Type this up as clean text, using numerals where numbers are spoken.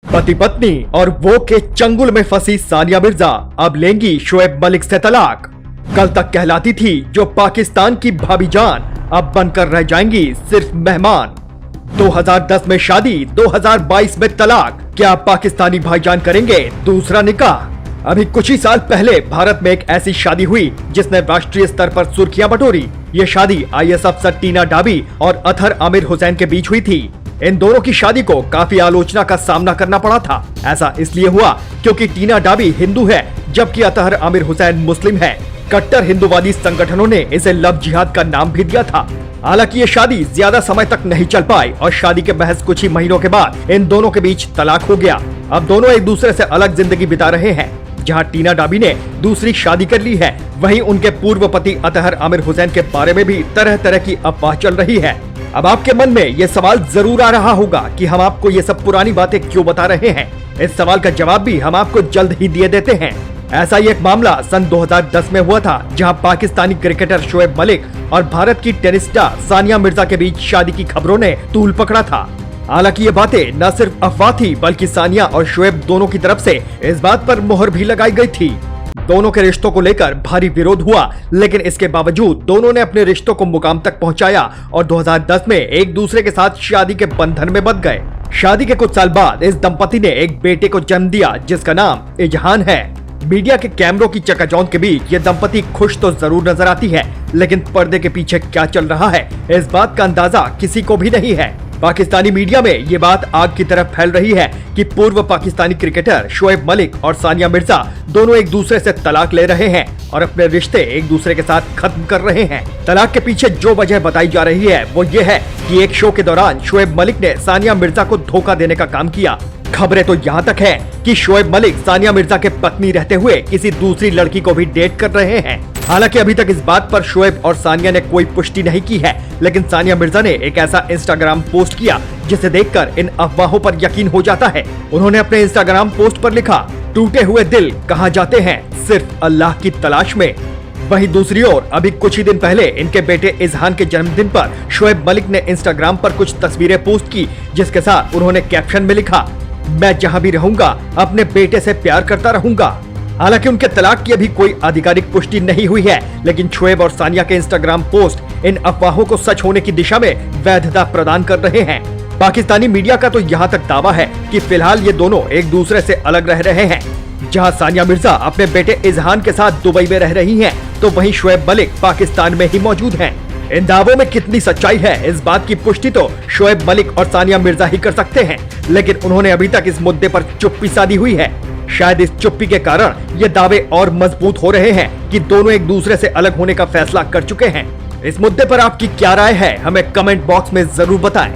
पति पत्नी और वो के चंगुल में फंसी सानिया मिर्जा अब लेंगी शोएब मलिक से तलाक। कल तक कहलाती थी जो पाकिस्तान की भाभी जान, अब बनकर रह जाएंगी सिर्फ मेहमान। 2010 में शादी, 2022 में तलाक। क्या पाकिस्तानी भाईजान करेंगे दूसरा निकाह? अभी कुछ ही साल पहले भारत में एक ऐसी शादी हुई जिसने राष्ट्रीय स्तर पर सुर्खियां बटोरी। ये शादी आईएएस अफसर टीना डाबी और अतहर आमिर हुसैन के बीच हुई थी। इन दोनों की शादी को काफी आलोचना का सामना करना पड़ा था। ऐसा इसलिए हुआ क्योंकि टीना डाबी हिंदू है जबकि अतहर आमिर हुसैन मुस्लिम है। कट्टर हिंदूवादी संगठनों ने इसे लव जिहाद का नाम भी दिया था। हालांकि ये शादी ज्यादा समय तक नहीं चल पाई और शादी के महज कुछ ही महीनों के बाद इन दोनों के बीच तलाक हो गया। अब दोनों एक दूसरे से अलग जिंदगी बिता रहे हैं। जहां टीना डाबी ने दूसरी शादी कर ली है, वहीं उनके पूर्व पति अतहर आमिर हुसैन के बारे में भी तरह तरह की अफवाह चल रही है। अब आपके मन में ये सवाल जरूर आ रहा होगा कि हम आपको ये सब पुरानी बातें क्यों बता रहे हैं। इस सवाल का जवाब भी हम आपको जल्द ही दिए देते हैं। ऐसा ही एक मामला सन 2010 में हुआ था, जहां पाकिस्तानी क्रिकेटर शोएब मलिक और भारत की टेनिस स्टार सानिया मिर्जा के बीच शादी की खबरों ने तूल पकड़ा था। हालांकि ये बातें न सिर्फ अफवाह थी, बल्कि सानिया और शोएब दोनों की तरफ से इस बात पर मोहर भी लगाई गई थी। दोनों के रिश्तों को लेकर भारी विरोध हुआ, लेकिन इसके बावजूद दोनों ने अपने रिश्तों को मुकाम तक पहुंचाया और 2010 में एक दूसरे के साथ शादी के बंधन में बंध गए। शादी के कुछ साल बाद इस दंपति ने एक बेटे को जन्म दिया जिसका नाम इजहान है। मीडिया के कैमरों की चकाचौंध के बीच ये दंपति खुश तो जरूर नजर आती है, लेकिन पर्दे के पीछे क्या चल रहा है इस बात का अंदाजा किसी को भी नहीं है। पाकिस्तानी मीडिया में ये बात आग की तरह फैल रही है कि पूर्व पाकिस्तानी क्रिकेटर शोएब मलिक और सानिया मिर्जा दोनों एक दूसरे से तलाक ले रहे हैं और अपने रिश्ते एक दूसरे के साथ खत्म कर रहे हैं। तलाक के पीछे जो वजह बताई जा रही है वो ये है कि एक शो के दौरान शोएब मलिक ने सानिया मिर्जा को धोखा देने का काम किया। खबरें तो यहाँ तक है कि शोएब मलिक सानिया मिर्जा के पत्नी रहते हुए किसी दूसरी लड़की को भी डेट कर रहे हैं। हालांकि अभी तक इस बात पर शोएब और सानिया ने कोई पुष्टि नहीं की है, लेकिन सानिया मिर्जा ने एक ऐसा इंस्टाग्राम पोस्ट किया जिसे देखकर इन अफवाहों पर यकीन हो जाता है। उन्होंने अपने इंस्टाग्राम पोस्ट पर लिखा, टूटे हुए दिल कहाँ जाते हैं, सिर्फ अल्लाह की तलाश में। वहीं दूसरी ओर अभी कुछ ही दिन पहले इनके बेटे इजहान के जन्मदिन पर शोएब मलिक ने इंस्टाग्राम पर कुछ तस्वीरें पोस्ट की, जिसके साथ उन्होंने कैप्शन में लिखा, मैं जहां भी रहूंगा अपने बेटे से प्यार करता रहूंगा। हालांकि उनके तलाक की अभी कोई आधिकारिक पुष्टि नहीं हुई है, लेकिन शोएब और सानिया के इंस्टाग्राम पोस्ट इन अफवाहों को सच होने की दिशा में वैधता प्रदान कर रहे हैं। पाकिस्तानी मीडिया का तो यहाँ तक दावा है कि फिलहाल ये दोनों एक दूसरे से अलग रह रहे हैं। जहाँ सानिया मिर्जा अपने बेटे इजहान के साथ दुबई में रह रही हैं, तो वहीं शोएब मलिक पाकिस्तान में ही मौजूद हैं। इन दावों में कितनी सच्चाई है इस बात की पुष्टि तो शोएब मलिक और सानिया मिर्जा ही कर सकते हैं, लेकिन उन्होंने अभी तक इस मुद्दे पर चुप्पी साधी हुई है। शायद इस चुप्पी के कारण ये दावे और मजबूत हो रहे हैं कि दोनों एक दूसरे से अलग होने का फैसला कर चुके हैं। इस मुद्दे पर आपकी क्या राय है, हमें कमेंट बॉक्स में जरूर बताएं।